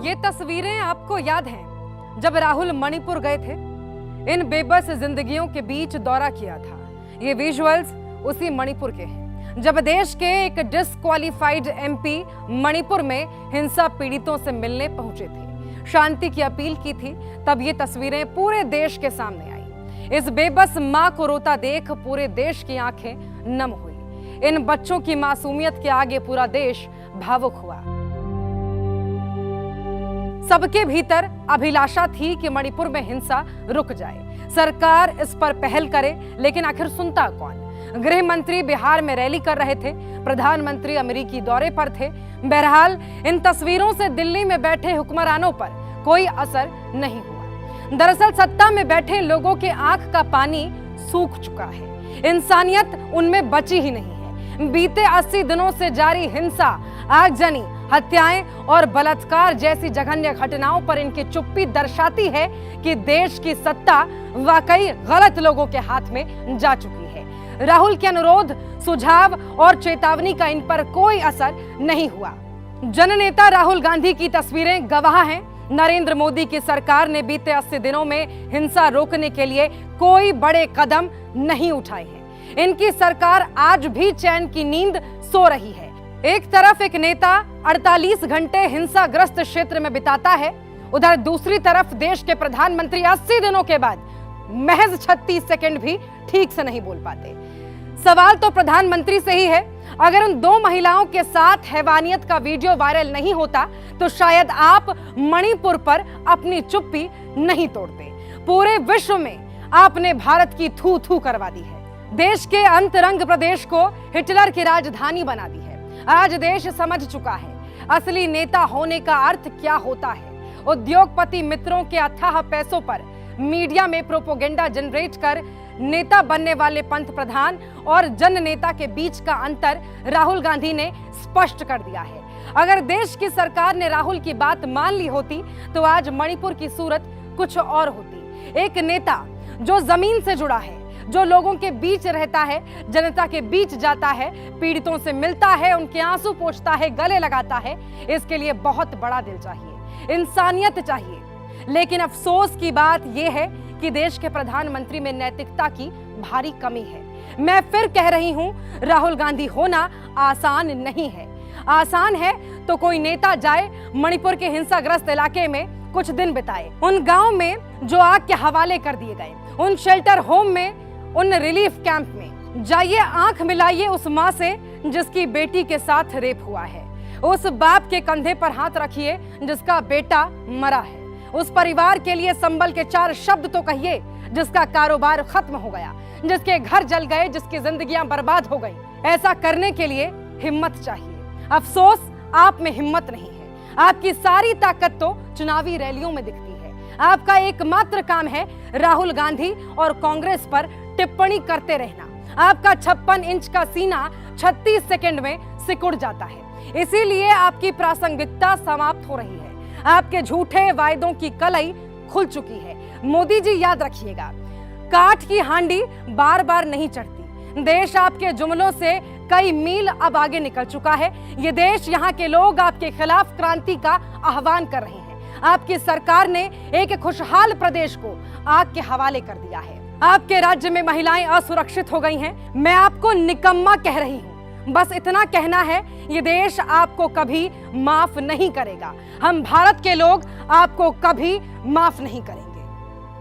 ये तस्वीरें आपको याद हैं जब राहुल मणिपुर गए थे? इन बेबस जिंदगियों के बीच दौरा किया था। ये विजुअल्स उसी मणिपुर के हैं जब देश के एक डिस्क्वालिफाइड एमपी मणिपुर में हिंसा पीड़ितों से मिलने पहुंचे थे, शांति की अपील की थी। तब ये तस्वीरें पूरे देश के सामने आई। इस बेबस मां को रोता देख पूरे देश की आंखें नम हुई। इन बच्चों की मासूमियत के आगे पूरा देश भावुक हुआ। सबके भीतर अभिलाषा थी कि मणिपुर में हिंसा रुक जाए, सरकार इस पर पहल करे, लेकिन आखिर सुनता कौन? गृह मंत्री बिहार में रैली कर रहे थे, प्रधानमंत्री अमेरिकी दौरे पर थे। बहरहाल इन तस्वीरों से दिल्ली में बैठे हुक्मरानों पर कोई असर नहीं हुआ। दरअसल सत्ता में बैठे लोगों के आंख का पानी सूख चुका है, इंसानियत उनमें बची ही नहीं है। बीते 80 दिनों से जारी हिंसा, आगजनी, हत्याएं और बलात्कार जैसी जघन्य घटनाओं पर इनकी चुप्पी दर्शाती है कि देश की सत्ता वाकई गलत लोगों के हाथ में जा चुकी है। राहुल के अनुरोध, सुझाव और चेतावनी का इन पर कोई असर नहीं हुआ। जननेता राहुल गांधी की तस्वीरें गवाह हैं। नरेंद्र मोदी की सरकार ने बीते 80 दिनों में हिंसा रोकने के लिए कोई बड़े कदम नहीं उठाए हैं। इनकी सरकार आज भी चैन की नींद सो रही है। एक तरफ एक नेता 48 घंटे हिंसाग्रस्त क्षेत्र में बिताता है, उधर दूसरी तरफ देश के प्रधानमंत्री 80 दिनों के बाद महज 36 सेकंड भी ठीक से नहीं बोल पाते। सवाल तो प्रधानमंत्री से ही है। अगर उन दो महिलाओं के साथ हैवानियत का वीडियो वायरल नहीं होता तो शायद आप मणिपुर पर अपनी चुप्पी नहीं तोड़ते। पूरे विश्व में आपने भारत की थू थू करवा दी है। देश के अंतरंग प्रदेश को हिटलर की राजधानी बना दी है। आज देश समझ चुका है असली नेता होने का अर्थ क्या होता है। उद्योगपति मित्रों के अथाह पैसों पर मीडिया में प्रोपोगेंडा जनरेट कर नेता बनने वाले पंत प्रधान और जन नेता के बीच का अंतर राहुल गांधी ने स्पष्ट कर दिया है। अगर देश की सरकार ने राहुल की बात मान ली होती तो आज मणिपुर की सूरत कुछ और होती। एक नेता जो जमीन से जुड़ा है, जो लोगों के बीच रहता है, जनता के बीच जाता है, पीड़ितों से मिलता है, उनके आंसू पोंछता है, गले लगाता है, इसके लिए बहुत बड़ा दिल चाहिए, इंसानियत चाहिए। लेकिन अफसोस की बात यह है कि देश के प्रधानमंत्री में नैतिकता की भारी कमी है। मैं फिर कह रही हूं, राहुल गांधी होना आसान नहीं है। आसान है तो कोई नेता जाए मणिपुर के हिंसाग्रस्त इलाके में कुछ दिन बिताए, उन गांव में जो आग के हवाले कर दिए गए, उन शेल्टर होम में, उन रिलीफ कैंप में जाइए, आंख मिलाइए उस मां से जिसकी बेटी के साथ रेप हुआ है, उस बाप के कंधे पर हाथ रखिए जिसका बेटा मरा है, उस परिवार के लिए संबल के 4 शब्द तो कहिए जिसका कारोबार खत्म हो गया, जिसके घर जल गए, जिसकी जिंदगियां बर्बाद हो गई। ऐसा करने के लिए हिम्मत चाहिए। अफसोस आप में हिम्मत नहीं है। आपकी सारी ताकत तो चुनावी रैलियों में दिखती है। आपका एकमात्र काम है राहुल गांधी और कांग्रेस पर टिप्पणी करते रहना। आपका 56 इंच का सीना 36 सेकंड में सिकुड़ जाता है। इसीलिए आपकी प्रासंगिकता समाप्त हो रही है। आपके झूठे वायदों की कलई खुल चुकी है। मोदी जी याद रखिएगा, काठ की हांडी बार बार नहीं चढ़ती। देश आपके जुमलों से कई मील अब आगे निकल चुका है। ये देश, यहाँ के लोग आपके खिलाफ क्रांति का आह्वान कर रहे हैं। आपकी सरकार ने एक खुशहाल प्रदेश को आग के हवाले कर दिया है। आपके राज्य में महिलाएं असुरक्षित हो गई हैं। मैं आपको निकम्मा कह रही हूं। बस इतना कहना है, ये देश आपको कभी माफ नहीं करेगा। हम भारत के लोग आपको कभी माफ नहीं करेंगे।